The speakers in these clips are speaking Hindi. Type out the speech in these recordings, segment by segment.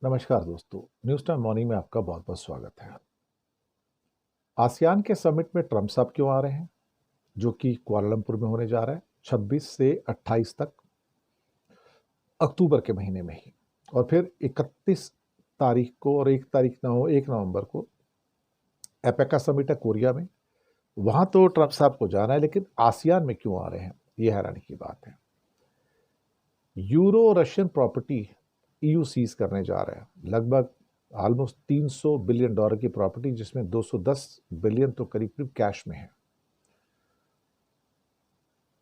नमस्कार दोस्तों, न्यूज़ टाइम मॉर्निंग में आपका बहुत बहुत स्वागत है। आसियान के समिट में ट्रंप साहब क्यों आ रहे हैं, जो कि कुआलालंपुर में होने जा रहा है 26 से 28 तक, अक्टूबर के महीने में ही। और फिर 31 तारीख को और 1 नवंबर को एपेक का समिट है कोरिया में। वहां तो ट्रंप साहब को जाना है, लेकिन आसियान में क्यों आ रहे हैं, ये हैरानी की बात है। Euro Russian property EU seize करने जा रहा है, लगभग ऑलमोस्ट $300 बिलियन की प्रॉपर्टी, जिसमें 210 बिलियन तो करीब करीब कैश में है।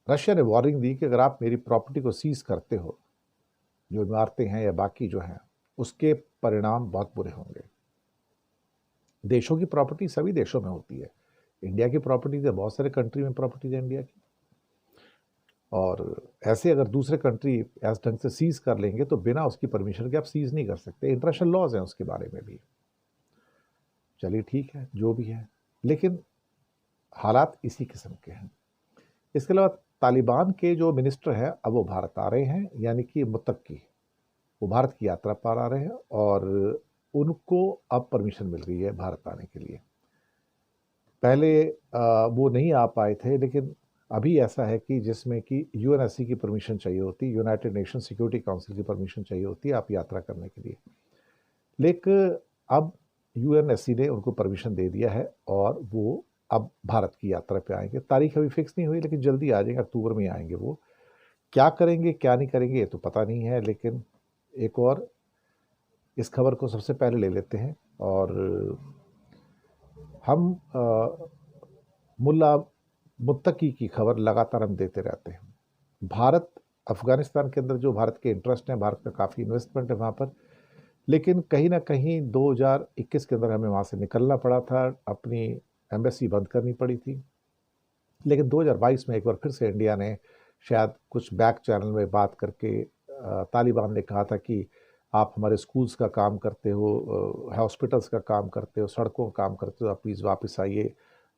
रशिया ने वार्निंग दी कि अगर आप मेरी प्रॉपर्टी को सीज करते हो, जो इमारतें हैं या बाकी जो हैं, उसके परिणाम बहुत बुरे होंगे। देशों की प्रॉपर्टी सभी देशों में होती है। इंडिया की प्रॉपर्टी है, बहुत सारे कंट्री में प्रॉपर्टी है इंडिया की। और ऐसे अगर दूसरे कंट्री ऐसे ढंग से सीज कर लेंगे तो बिना उसकी परमिशन के आप सीज नहीं कर सकते। इंटरनेशनल लॉज हैं उसके बारे में भी। चलिए ठीक है, जो भी है, लेकिन हालात इसी किस्म के हैं। इसके अलावा तालिबान के जो मिनिस्टर हैं, अब वो भारत आ रहे हैं, यानी कि मुत्तकी, वो भारत की यात्रा पर आ रहे हैं और उनको अब परमिशन मिल गई है भारत आने के लिए। पहले वो नहीं आ पाए थे, लेकिन अभी ऐसा है कि जिसमें कि यूएनएससी की परमिशन चाहिए होती, यूनाइटेड नेशन सिक्योरिटी काउंसिल की परमिशन चाहिए होती है आप यात्रा करने के लिए। लेकिन अब यूएनएससी ने उनको परमिशन दे दिया है और वो अब भारत की यात्रा पे आएंगे। तारीख अभी फिक्स नहीं हुई, लेकिन जल्दी आ जाएंगे, अक्टूबर में आएंगे। वो क्या करेंगे क्या नहीं करेंगे ये तो पता नहीं है, लेकिन एक और इस खबर को सबसे पहले ले लेते हैं। और हम मुल्ला मुत्तकी की खबर लगातार हम देते रहते हैं। भारत अफगानिस्तान के अंदर जो भारत के इंटरेस्ट हैं, भारत का काफ़ी इन्वेस्टमेंट है वहाँ पर, लेकिन कहीं ना कहीं 2021 के अंदर हमें वहाँ से निकलना पड़ा था, अपनी एम्बेसी बंद करनी पड़ी थी। लेकिन 2022 में एक बार फिर से इंडिया ने शायद कुछ बैक चैनल में बात करके, तालिबान ने कहा था कि आप हमारे स्कूल्स का काम करते हो, हॉस्पिटल्स का काम करते हो, सड़कों का काम करते हो, आप प्लीज़ वापस आइए।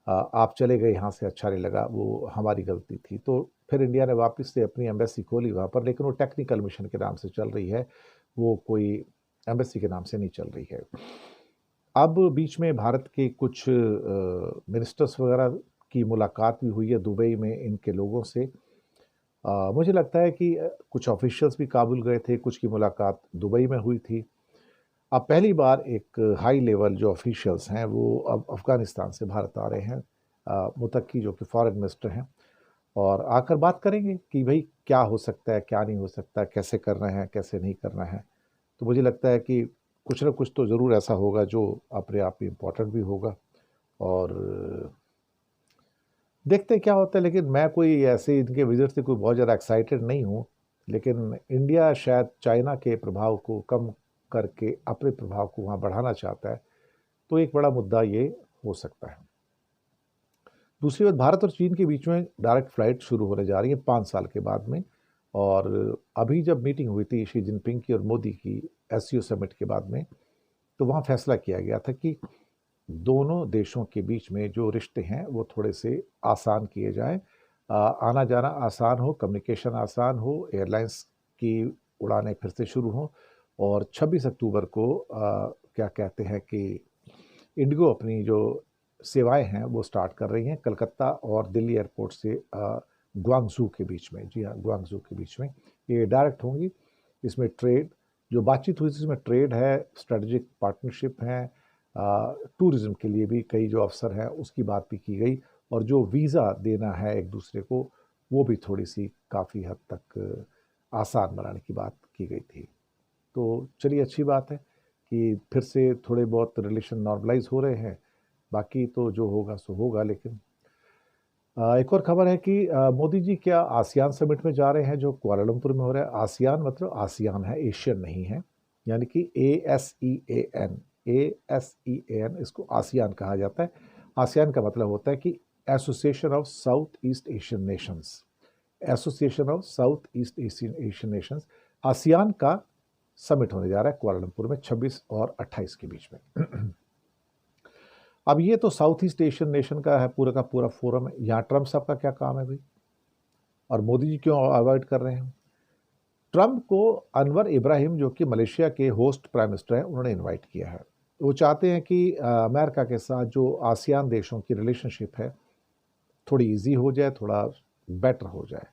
आप चले गए यहाँ से, अच्छा नहीं लगा, वो हमारी गलती थी। तो फिर इंडिया ने वापस से अपनी एम्बेसी खोली वहाँ पर, लेकिन वो टेक्निकल मिशन के नाम से चल रही है, वो कोई एम्बेसी के नाम से नहीं चल रही है। अब बीच में भारत के कुछ मिनिस्टर्स वगैरह की मुलाकात भी हुई है दुबई में इनके लोगों से। मुझे लगता है कि कुछ ऑफिशियल्स भी काबुल गए थे, कुछ की मुलाकात दुबई में हुई थी। अब पहली बार एक हाई लेवल जो ऑफिशियल्स हैं वो अब अफगानिस्तान से भारत आ रहे हैं, मुत्तकी जो कि फॉरेन मिनिस्टर हैं, और आकर बात करेंगे कि भाई क्या हो सकता है, क्या नहीं हो सकता, कैसे करना है, कैसे नहीं करना है। तो मुझे लगता है कि कुछ ना कुछ तो ज़रूर ऐसा होगा जो अपने आप में इम्पोर्टेंट भी होगा। और देखते हैं क्या होता है। लेकिन मैं कोई ऐसे इनके विजिट से कोई बहुत ज़्यादा एक्साइटेड नहीं हूँ। लेकिन इंडिया शायद चाइना के प्रभाव को कम करके अपने प्रभाव को वहाँ बढ़ाना चाहता है, तो एक बड़ा मुद्दा ये हो सकता है। दूसरी बात, भारत और चीन के बीच में डायरेक्ट फ्लाइट शुरू होने जा रही है 5 साल के बाद में। और अभी जब मीटिंग हुई थी शी जिनपिंग की और मोदी की एससीओ समिट के बाद में, तो वहाँ फैसला किया गया था कि दोनों देशों के बीच में जो रिश्ते हैं वो थोड़े से आसान किए जाएं, आना जाना आसान हो, कम्युनिकेशन आसान हो, एयरलाइंस की उड़ानें फिर से शुरू हों। और 26 अक्टूबर को क्या कहते हैं कि इंडिगो अपनी जो सेवाएं हैं वो स्टार्ट कर रही हैं कलकत्ता और दिल्ली एयरपोर्ट से ग्वांगझू के बीच में। जी हाँ, ग्वांगझू के बीच में ये डायरेक्ट होंगी। इसमें ट्रेड, जो बातचीत हुई थी इसमें ट्रेड है, स्ट्रेटजिक पार्टनरशिप है, टूरिज्म के लिए भी कई जो अवसर हैं उसकी बात भी की गई। और जो वीज़ा देना है एक दूसरे को, वो भी थोड़ी सी काफ़ी हद तक आसान बनाने की बात की गई थी। तो चलिए, अच्छी बात है कि फिर से थोड़े बहुत रिलेशन नॉर्मलाइज हो रहे हैं। बाकी तो जो होगा सो होगा। लेकिन एक और खबर है कि मोदी जी क्या आसियान समिट में जा रहे हैं, जो कुआलालंपुर में हो रहा है। आसियान मतलब आसियान है, एशियन नहीं है, यानी कि ASEAN, इसको आसियान कहा जाता है। आसियान का मतलब होता है कि association of south east Asian Nations, association of south east Asian Nations. ASEAN का समिट होने जा रहा है कुआलालंपुर में 26 और 28 के बीच में। अब ये तो साउथ ईस्ट एशियन नेशन का है पूरा का पूरा फोरम है, यहाँ ट्रम्प साहब का क्या काम है भाई, और मोदी जी क्यों अवॉइड कर रहे हैं। ट्रंप को अनवर इब्राहिम, जो कि मलेशिया के होस्ट प्राइम मिनिस्टर हैं, उन्होंने इनवाइट किया है। वो चाहते हैं कि अमेरिका के साथ जो आसियान देशों की रिलेशनशिप है थोड़ी इजी हो जाए, थोड़ा बेटर हो जाए।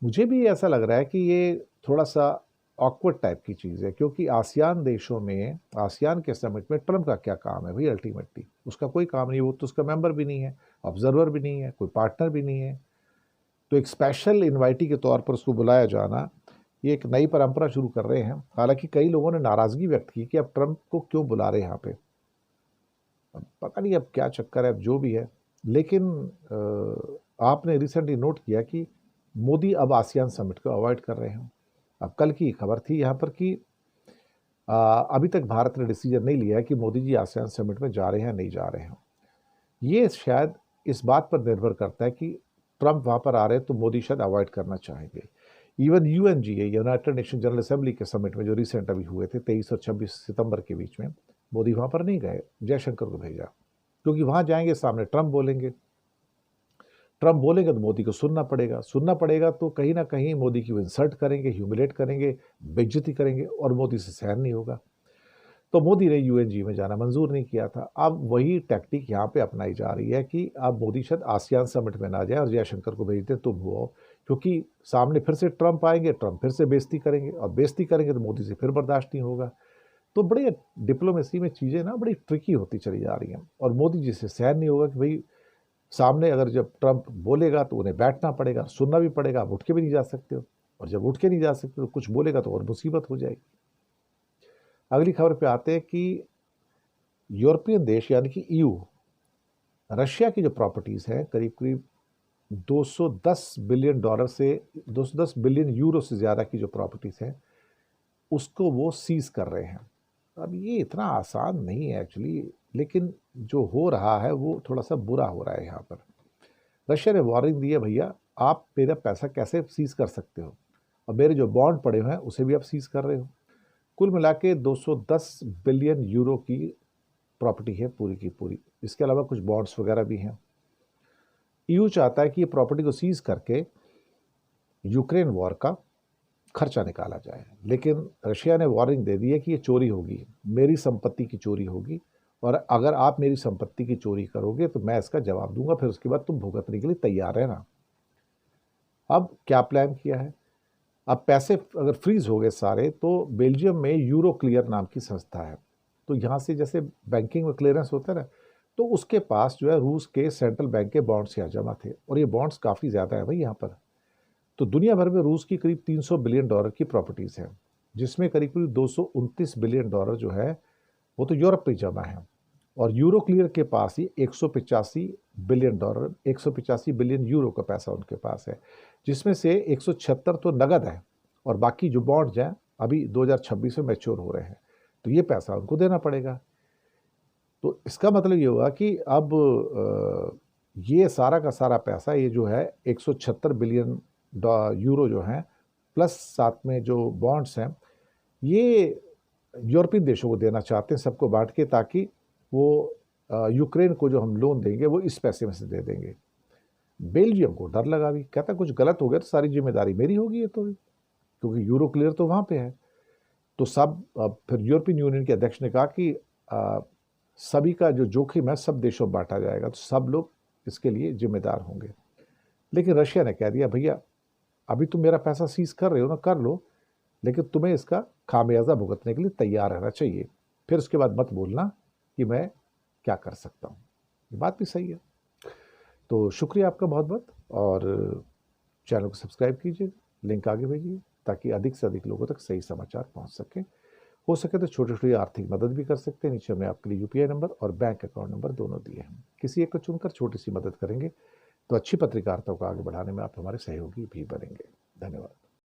मुझे भी ऐसा लग रहा है कि ये थोड़ा सा ऑकवर्ड टाइप की चीज़ है, क्योंकि आसियान देशों में, आसियान के समिट में ट्रंप का क्या काम है भाई? अल्टीमेटली उसका कोई काम नहीं, वो तो उसका मेंबर भी नहीं है, ऑब्जर्वर भी नहीं है, कोई पार्टनर भी नहीं है। तो एक स्पेशल इन्वाइटी के तौर पर उसको बुलाया जाना, ये एक नई परंपरा शुरू कर रहे हैं। हालांकि कई लोगों ने नाराज़गी व्यक्त की कि अब ट्रंप को क्यों बुला रहे हैं यहाँ पे। अब पता नहीं अब क्या चक्कर है, अब जो भी है। लेकिन आपने रिसेंटली नोट किया कि मोदी अब आसियान समिट को अवॉइड कर रहे हैं। अब कल की खबर थी यहाँ पर कि अभी तक भारत ने डिसीजन नहीं लिया है कि मोदी जी आसियान समिट में जा रहे हैं नहीं जा रहे हैं। ये शायद इस बात पर निर्भर करता है कि ट्रंप वहाँ पर आ रहे हैं तो मोदी शायद अवॉइड करना चाहेंगे। Even UNGA, United nation general assembly के समिट में जो रिसेंट अभी हुए थे 23 और 26 सितंबर के बीच में, मोदी वहाँ पर नहीं गए, जयशंकर को भेजा, क्योंकि वहाँ जाएंगे सामने ट्रंप बोलेंगे। ट्रंप बोलेंगे तो मोदी को सुनना पड़ेगा तो कहीं ना कहीं मोदी की वो इंसल्ट करेंगे, ह्यूमिलेट करेंगे, बेइज्जती करेंगे और मोदी से सहन नहीं होगा। तो मोदी ने यूएनजी में जाना मंजूर नहीं किया था। अब वही टैक्टिक यहाँ पे अपनाई जा रही है कि अब मोदी शायद आसियान समिट में ना जाए और जयशंकर को भेज दे, तुम हो, क्योंकि सामने फिर से ट्रंप आएंगे, ट्रंप फिर से बेइज्जती करेंगे और बेइज्जती करेंगे तो मोदी से फिर बर्दाश्त नहीं होगा। तो बड़े डिप्लोमेसी में चीज़ें ना बड़ी ट्रिकी होती चली जा रही हैं और मोदी जी से सहन नहीं होगा कि भाई सामने अगर जब ट्रंप बोलेगा तो उन्हें बैठना पड़ेगा, सुनना भी पड़ेगा, आप उठ के भी नहीं जा सकते हो, और जब उठ के नहीं जा सकते तो कुछ बोलेगा तो और मुसीबत हो जाएगी। अगली खबर पे आते हैं कि यूरोपियन देश यानी कि ईयू, रशिया की जो प्रॉपर्टीज हैं करीब करीब 210 बिलियन डॉलर से 210 बिलियन यूरो से ज़्यादा की जो प्रॉपर्टीज हैं उसको वो सीज कर रहे हैं। अब ये इतना आसान नहीं है एक्चुअली, लेकिन जो हो रहा है वो थोड़ा सा बुरा हो रहा है। यहाँ पर रशिया ने वार्निंग दी है, भैया आप मेरा पैसा कैसे सीज कर सकते हो, और मेरे जो बॉन्ड पड़े हुए हैं उसे भी आप सीज कर रहे हो। कुल मिला के 210 बिलियन यूरो की प्रॉपर्टी है पूरी की पूरी। इसके अलावा कुछ बॉन्ड्स वगैरह भी हैं। ईयू चाहता है कि ये प्रॉपर्टी को सीज करके यूक्रेन वॉर का खर्चा निकाला जाए, लेकिन रशिया ने वार्निंग दे दी है कि ये चोरी होगी, मेरी संपत्ति की चोरी होगी, और अगर आप मेरी संपत्ति की चोरी करोगे तो मैं इसका जवाब दूंगा, फिर उसके बाद तुम भुगतने के लिए तैयार रहना। अब क्या प्लान किया है? अब पैसे अगर फ्रीज हो गए सारे, तो बेल्जियम में यूरो क्लियर नाम की संस्था है, तो यहाँ से जैसे बैंकिंग में क्लियरेंस होता है ना, तो उसके पास जो है रूस के सेंट्रल बैंक के बॉन्ड्स यहाँ जमा थे, और ये बॉन्ड्स काफ़ी ज़्यादा है भाई यहाँ पर। तो दुनिया भर में रूस की करीब 300 बिलियन डॉलर की प्रॉपर्टीज हैं, जिसमें करीब करीब 229 बिलियन डॉलर जो है वो तो यूरोप में जमा है, और यूरो क्लियर के पास ही 185 बिलियन डॉलर, 185 बिलियन यूरो का पैसा उनके पास है, जिसमें से 176 तो नगद है और बाकी जो बॉन्ड्स हैं अभी 2026 में मैच्योर हो रहे हैं, तो ये पैसा उनको देना पड़ेगा। तो इसका मतलब ये हुआ कि अब ये सारा का सारा पैसा, ये जो है 176 बिलियन यूरो जो हैं, प्लस साथ में जो बॉन्ड्स हैं, ये यूरोपियन देशों को देना चाहते हैं सबको बांट के, ताकि वो यूक्रेन को जो हम लोन देंगे वो इस पैसे में से दे देंगे। बेल्जियम को डर लगा, भी कहता कुछ गलत हो गया तो सारी जिम्मेदारी मेरी होगी, ये तो क्योंकि यूरो क्लियर तो वहाँ पे है। तो सब फिर यूरोपियन यूनियन के अध्यक्ष ने कहा कि सभी का जो जोखिम है सब देशों में बांटा जाएगा, तो सब लोग इसके लिए जिम्मेदार होंगे। लेकिन रशिया ने कह दिया, भैया अभी तुम मेरा पैसा सीज कर रहे हो ना, कर लो, लेकिन तुम्हें इसका खामियाजा भुगतने के लिए तैयार रहना चाहिए, फिर उसके बाद मत बोलना कि मैं क्या कर सकता हूँ। ये बात भी सही है। तो शुक्रिया आपका बहुत बहुत, और चैनल को सब्सक्राइब कीजिए, लिंक आगे भेजिए ताकि अधिक से अधिक लोगों तक सही समाचार पहुँच सके। हो सके तो छोटी छोटी आर्थिक मदद भी कर सकते हैं। नीचे हमने आपके लिए यूपीआई नंबर और बैंक अकाउंट नंबर दोनों दिए हैं। किसी एक को चुनकर छोटी सी मदद करेंगे तो अच्छी पत्रकारिता को आगे बढ़ाने में आप हमारे सहयोगी भी बनेंगे। धन्यवाद।